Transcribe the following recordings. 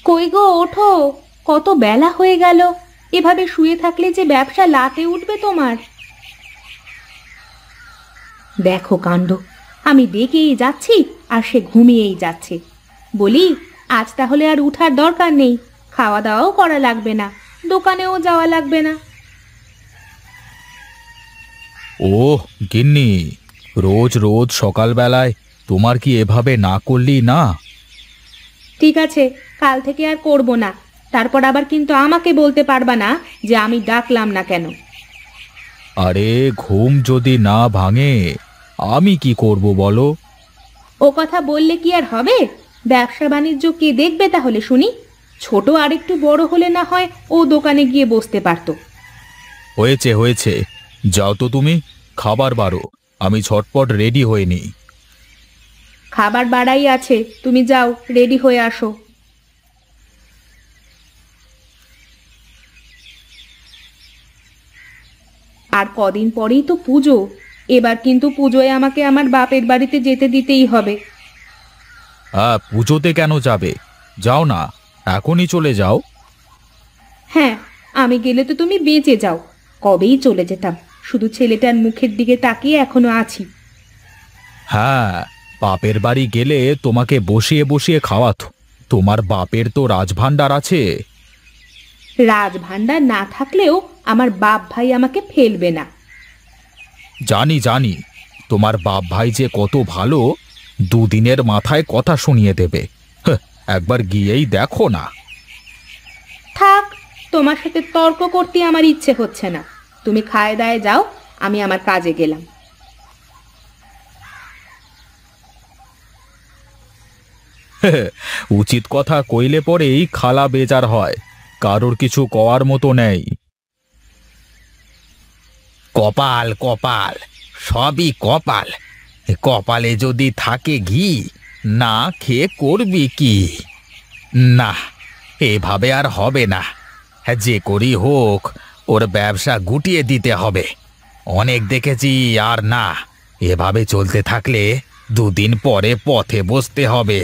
কই গো, ওঠো। কত বেলা হয়ে গেল। এভাবে শুয়ে থাকলে যে ব্যবসা লাটে উঠবে তোমার। দেখো কাণ্ড, আমি ডেকেই যাচ্ছি আর সে ঘুমিয়েই যাচ্ছে। বলি, আজ তাহলে আর উঠার দরকার নেই, খাওয়া দাওয়াও করা লাগবে না, দোকানেও যাওয়া লাগবে না। ওহ গিন্নি, রোজ রোজ সকালবেলায় তোমার কি এভাবে না করলি না? ঠিক আছে, কাল থেকে আর করব না। তারপর আবার কিন্তু আমাকে বলতে পারবা না যে আমি ডাকলাম না কেন। আরে ঘুম যদি না ভাঙে আমি কি করব বলো? ও কথা বললে কি আর হবে? ব্যবসা বাণিজ্য কে দেখবে তাহলে শুনি? ছোট আরেকটু বড় হলে না হয় ও দোকানে গিয়ে বসতে পারতো। হয়েছে হয়েছে, যাও তো তুমি, খাবার বারো, আমি ঝটপট রেডি হয়ে নিই। খাবার বাড়াই আছে, তুমি যাও রেডি হয়ে আসো। আর কদিন পরেই তো পুজো। এবার কিন্তু পুজোয় আমাকে আমার বাপের বাড়িতে যেতে দিতেই হবে। হ্যাঁ, পুজোতে কেন যাবে? যাও না, এখনই চলে যাও। হ্যাঁ, আমি গেলে তো তুমি বেঁচে যাও। কবেই চলে যেতাম, শুধু ছেলেটার মুখের দিকে তাকিয়ে এখনো আছি। হ্যাঁ, বাপের বাড়ি গেলে তোমাকে বসিয়ে বসিয়ে খাওয়াতো। তোমার বাপের তো রাজভাণ্ডার আছে। রাজভাণ্ডার না থাকলেও আমার বাপ ভাই আমাকে ফেলবে না। জানি জানি, তোমার বাপ ভাই যে কত ভালো, দুদিনের মাথায় কথা শুনিয়ে দেবে। হ্যাঁ, একবার গিয়েই দেখো না। থাক, তোমার সাথে তর্ক করতে আমার ইচ্ছে হচ্ছে না। তুমি খায় দায়ে যাও, আমি আমার কাজে গেলাম। উচিত কথা কইলে পরেই খালা বেজার হয়, কারোর কিছু কওয়ার মতো নেই। কপাল কপাল, সবই কপাল। কপালে যদি থাকে ঘি, না খেয়ে করবি কি? না, এভাবে আর হবে না। যে করি হোক, ওর ব্যবসা গুটিয়ে দিতে হবে। অনেক দেখেছি, আর না, এভাবে চলতে থাকলে দুদিন পরে পথে বসতে হবে।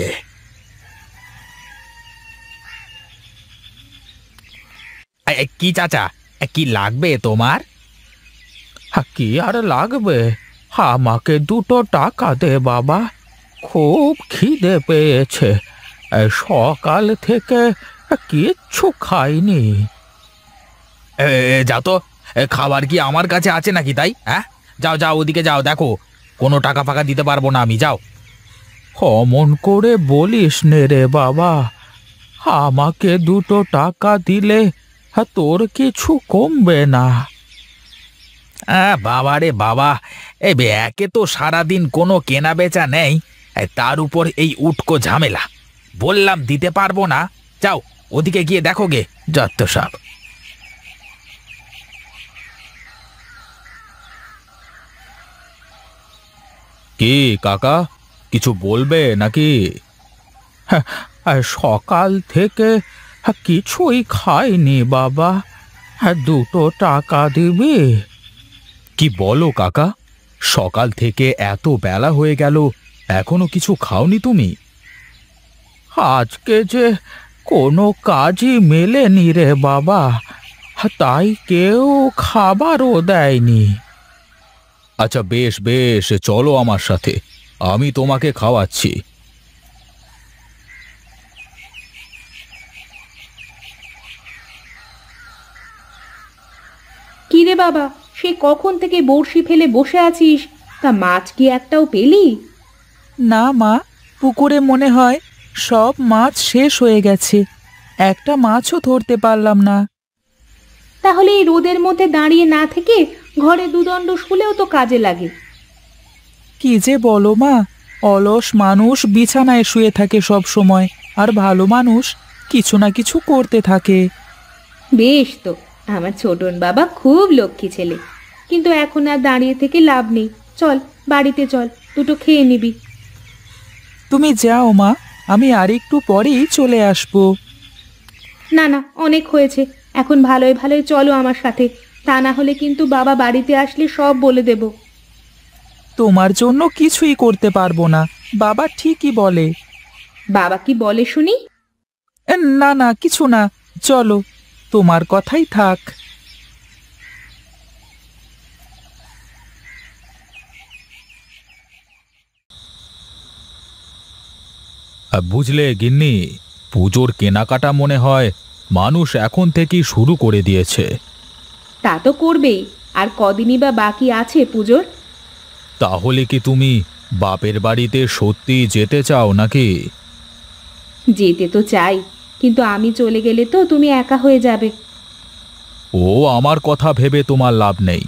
কি চাচা, কি লাগবে তোমার? কি আর লাগবে, আমাকে 2 টাকা দে বাবা, খুব খিদে পেয়েছে। সকাল থেকে কিচ্ছু খাইনি। যাও তো, খাবার কি আমার কাছে আছে নাকি তাই? হ্যাঁ, যাও যাও, ওদিকে যাও, দেখো কোনো টাকা ফাকা দিতে পারবো না আমি, যাও। অমন করে বলিস নে রে বাবা, আমাকে 2 টাকা দিলে তোর কিছু কমবে না। বাবা রে বাবা, একে তো সারাদিন কোনো কেনা বেচা নেই, তার উপর এই উটকো ঝামেলা। বললাম দিতে পারবো না, যাও ওদিকে গিয়ে দেখো গে, যত সব। কি কাকা, কিছু বলবে নাকি? সকাল থেকে কিছুই খাইনি বাবা, 2 টাকা দিবি? কি বলো কাকা, সকাল থেকে এত বেলা হয়ে গেল, এখনো কিছু খাওনি তুমি? আজকে যে কোনো কাজই মেলেনি রে বাবা, তাই কেউ খাবারও দেয়নি। আচ্ছা বেশ বেশ, চলো আমার সাথে, আমি তোমাকে খাওয়াচ্ছি। কি রে বাবা, সে কখন থেকে বড়শি ফেলে বসে আছিস? তা মাছ কি একটাও পেলি? না মা, পুকুরে মনে হয় সব মাছ শেষ হয়ে গেছে, একটা মাছও ধরতে পারলাম না। তাহলে এই রোদের মধ্যে দাঁড়িয়ে না থেকে ঘরে দুদণ্ড শুলেও তো কাজে লাগে। কি যে বলো মা, অলস মানুষ বিছানায় শুয়ে থাকে সব সময়, আর ভালো মানুষ কিছু না কিছু করতে থাকে। বেশ তো, আমার ছোটন বাবা খুব লক্ষ্মী ছেলে। কিন্তু এখন আর দাঁড়িয়ে থেকে লাভ নেই। চল, বাড়িতে চল, দুটো খেয়ে নিবি। তুমি যাও মা, আমি আরেকটু পরেই চলে আসবো। না না, অনেক হয়েছে, এখন ভালোই ভালোই চলো আমার সাথে। তা না হলে কিন্তু বাবা বাড়িতে আসলে সব বলে দেব। তোমার জন্য কিছুই করতে পারবো না, বাবা ঠিকই বলে। বাবা কি বলে শুনি? না না, কিছু না, চলো, তোমার কথাই থাক। বুঝলে গিন্নি, পুজোর কেনাকাটা মনে হয় মানুষ এখন থেকেই শুরু করে দিয়েছে। তা তো করবেই। আর কদিনই বা বাকি আছে পুজোর? তাহলে কি তুমি বাপের বাড়িতে সত্যি যেতে চাও নাকি? যেতে তো চাই, কিন্তু আমি চলে গেলে তো তুমি একা হয়ে যাবে। ও আমার কথা ভেবে তোমার লাভ নেই,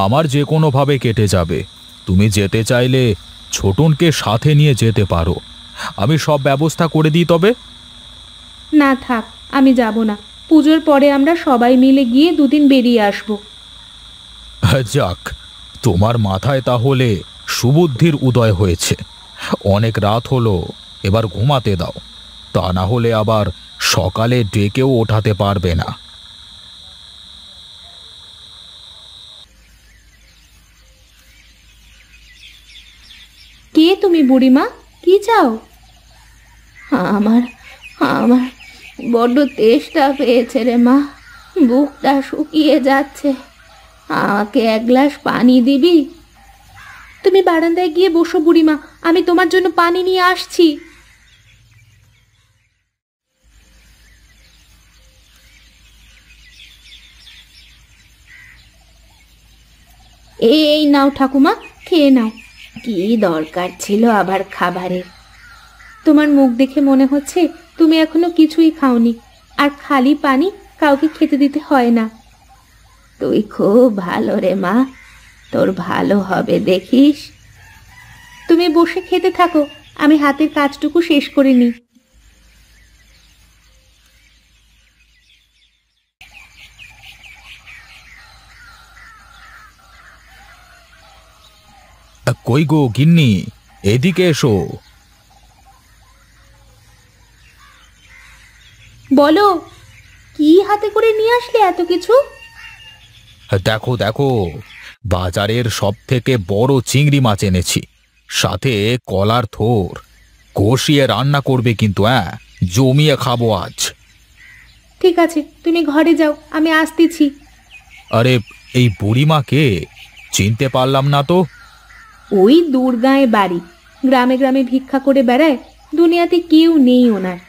আমার যে কোনোভাবে কেটে যাবে। তুমি যেতে চাইলে ছোটনকে সাথে নিয়ে যেতে পারো, আমি সব ব্যবস্থা করে দিই। তবে না থাক, আমি যাব না। পুজোর পরে আমরা সবাই মিলে গিয়ে দুদিন বেরিয়ে আসব। যাক, তোমার মাথায় তাহলে সুবুদ্ধির উদয় হয়েছে। অনেক রাত হলো, এবার ঘুমাতে দাও, তা না হলে আবার সকালে ডেকেও ওঠাতে পারবে না। কে তুমি বুড়িমা? কি চাও? আমার আমার বড্ড তেষ্টা পেয়েছে রে মা, বুকটা শুকিয়ে যাচ্ছে। আমাকে এক গ্লাস পানি দিবি? তুমি বারান্দায় গিয়ে বসো বুড়িমা, আমি তোমার জন্য পানি নিয়ে আসছি। এই নাও ঠাকুমা, খেয়ে নাও। কি দরকার ছিল আবার খাবারের? তোমার মুখ দেখে মনে হচ্ছে তুমি এখনো কিছুই খাওনি, আর খালি পানি কাউকে খেতে দিতে হয় না। তুই খুব ভালো রে মা, তোর ভালো হবে দেখিস। তুমি বসে খেতে থাকো, আমি হাতের কাজটুকু শেষ করে নিই। কই গো গিন্নি, এদিকে এসো। বলো, কি হাতে করে নিয়ে আসলে এত কিছু? দেখো দেখো, বাজারের সব থেকে বড় চিংড়ি মাছ এনেছি, সাথে কলার থোর। কষিয়ে রান্না করবে কিন্তু, জমিয়ে খাবো আজ। ঠিক আছে, তুমি ঘরে যাও, আমি আসতেছি। আরে, এই বুড়িমাকে চিনতে পারলাম না তো। ওই দুর্গায় বাড়ি, গ্রামে গ্রামে ভিক্ষা করে বেড়ায়, দুনিয়াতে কেউ নেই ওনার।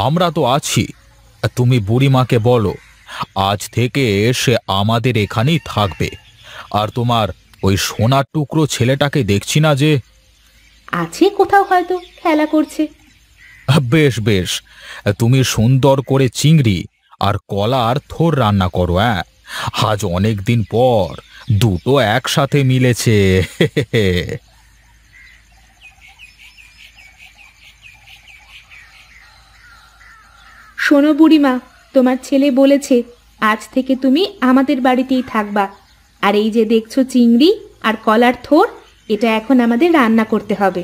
আমরা তো আছি। তুমি বুড়িমাকে বলো আজ থেকে সে আমাদের এখানেই থাকবে। আর তোমার ওই সোনার টুকরো ছেলেটাকে দেখছি না যে? আছে কোথাও, হয়তো খেলা করছে। বেশ বেশ, তুমি সুন্দর করে চিংড়ি আর কলার থোর রান্না করো। আজ অনেক দিন পর দুটো একসাথে মিলেছে। শোনো বুড়িমা, তোমার ছেলে বলেছে আজ থেকে তুমি আমাদের বাড়িতেই থাকবা। আর এই যে দেখছো চিংড়ি আর কলার থোর, এটা এখন আমাদের রান্না করতে হবে।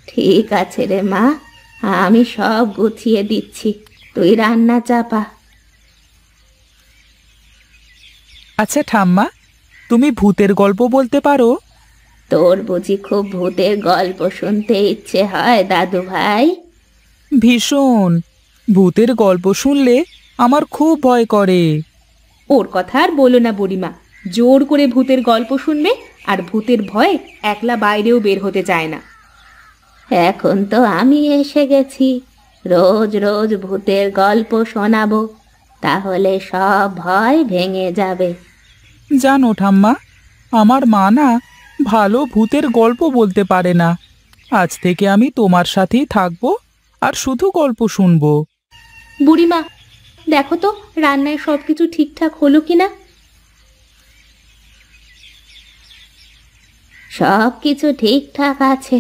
ঠিক আছে রে মা, আমি সব গুছিয়ে দিচ্ছি, তুই রান্না চাপা। আচ্ছা ঠাম্মা, তুমি ভূতের গল্প বলতে পারো? তোর বুঝি খুব ভূতের গল্প শুনতে ইচ্ছে হয় দাদু ভাই? ভীষণ। ভূতের গল্প শুনলে আমার খুব ভয় করে। ওর কথা আর বলো না বুড়িমা, জোর করে ভূতের গল্প শুনবে, আর ভূতের ভয়ে একলা বাইরেও বের হতে চায় না। এখন তো আমি এসে গেছি, রোজ রোজ ভূতের গল্প শোনাবো, তাহলে সব ভয় ভেঙে যাবে। জানো ঠাম্মা, আমার মা না ভালো ভূতের গল্প বলতে পারে না। আজ থেকে আমি তোমার সাথেই থাকবো আর শুধু গল্প শুনবো। বুড়িমা, দেখো তো রান্নায় সবকিছু ঠিকঠাক হলো কিনা। সব কিছু ঠিকঠাক আছে।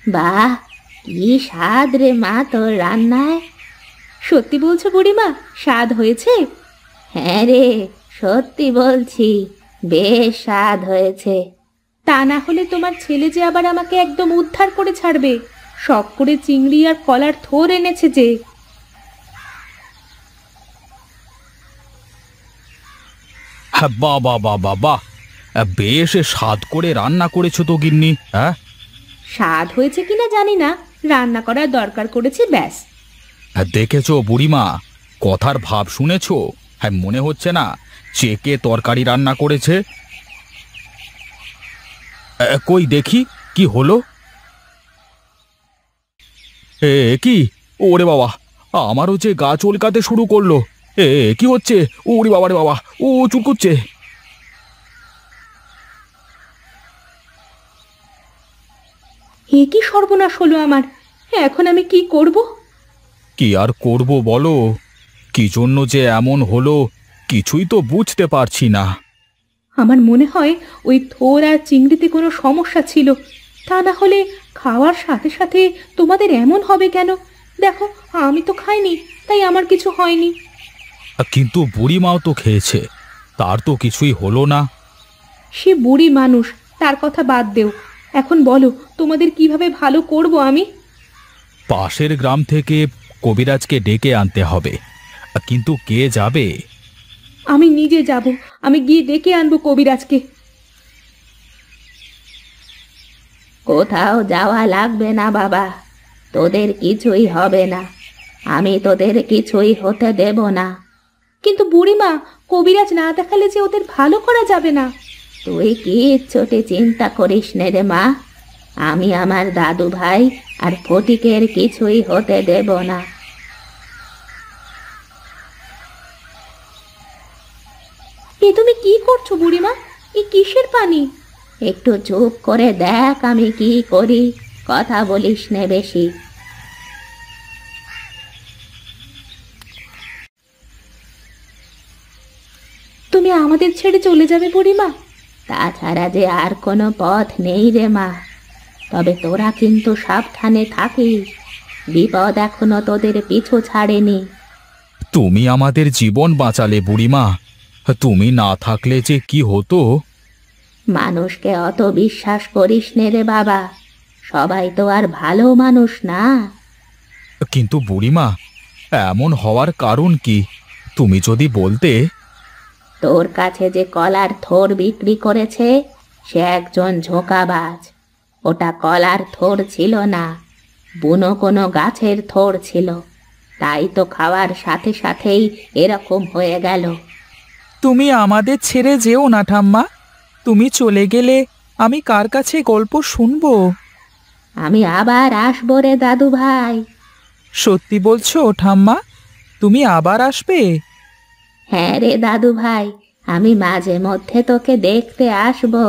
বাহ, কি স্বাদ রে মা তোর রান্নায়। সত্যি বলছো বুড়িমা, স্বাদ হয়েছে? হ্যাঁ রে, সত্যি বলছি, বেশ স্বাদ হয়েছে। তা না হলে তোমার ছেলে যে আবার আমাকে একদম উদ্ধার করে ছাড়বে। শখ করে চিংড়ি আর কলার থোর এনেছে যে। বাহ বাহ বাহ বাহ বাহ, বেশ স্বাদ করে রান্না করেছো তো গিন্নি। স্বাদ হয়েছে কিনা জানি না, রান্না করার দরকার করেছি ব্যাস। দেখেছো বুড়িমা, কথার ভাব শুনেছো? হ্যাঁ, মনে হচ্ছে না চেকে তরকারি রান্না করেছে। কই দেখি কি হলো। কি, ওরে বাবা, আমারও যে গা চুলকাতে শুরু করলো। কি হচ্ছে? ওরে বাবা রে বাবা, ও চুলকুচ্ছে। এ কি সর্বনাশ হলো আমার! এখন আমি কি করব? কি আর করব বলো? কি জন্য যে এমন হলো কিছুই তো বুঝতে পারছি না। আমার মনে হয় ওই থোর আর চিংড়িতে কোনো সমস্যা ছিল। তা না হলে খাওয়ার সাথে সাথে তোমাদের এমন হবে কেন? দেখো, আমি তো খাইনি, তাই আমার কিছু হয়নি। কিন্তু বুড়িমাও তো খেয়েছে, তার তো কিছুই হলো না। সে বুড়ি মানুষ, তার কথা বাদ দেও। এখন বলো, তোমাদের কিভাবে ভালো করব আমি? পাশের গ্রাম থেকে কবিরাজকে ডেকে আনতে হবে, কিন্তু কে যাবে? আমি নিজে যাব। আমি গিয়ে ডেকে আনবো কবিরাজকে। কোথাও যাওয়া লাগবে না বাবা, তোদের কিছুই হবে না। আমি তোদের কিছুই হতে দেব না। কিন্তু বুড়িমা, কবিরাজ না দেখালে যে ওদের ভালো করা যাবে না। তুই কিচ্ছুটি চিন্তা করিস নে রে মা, আমি আমার দাদু ভাই আর ফটিকের কিছুই হতে দেব না। এ তুমি কি করছো বুড়িমা? এ কিসের পানি? একটু চুপ করে দেখ আমি কি করি, কথা বলিস নে বেশি। তুমি আমাদের ছেড়ে চলে যাবে বুড়িমা? তাছাড়া যে আর কোনো পথ নেই রে মা। তবে তোরা কিন্তু সাবধানে থাকিস, বিপদ এখনো তোদের পিছু ছাড়েনি। তুমি আমাদের জীবন বাঁচালে বুড়িমা, তুমি না থাকলে যে কি হতো। মানুষকে অত বিশ্বাস করিস নে রে বাবা, সবাই তো আর ভালো মানুষ না। কিন্তু বুড়িমা, এমন হওয়ার কারণ কি তুমি যদি বলতে। তোর কাছে যে কলার থোর বিক্রি করেছে সে একজন ঝোঁকাবাজ। ওটা কলার থোর ছিল না, বুনো কোনো গাছের থোর ছিল। তাই তো খাওয়ার সাথে সাথেই এরকম হয়ে গেল। তুমি আমাদের ছেড়ে যেও না ঠাম্মা। তুমি চলে গেলে আমি কার কাছে গল্প শুনবো? আমি আবার আসবো রে দাদু ভাই। সত্যি বলছো ঠাম্মা? তুমি আবার আসবে? হ্যাঁ রে দাদু ভাই, আমি মাঝে মধ্যে তোকে দেখতে আসবো।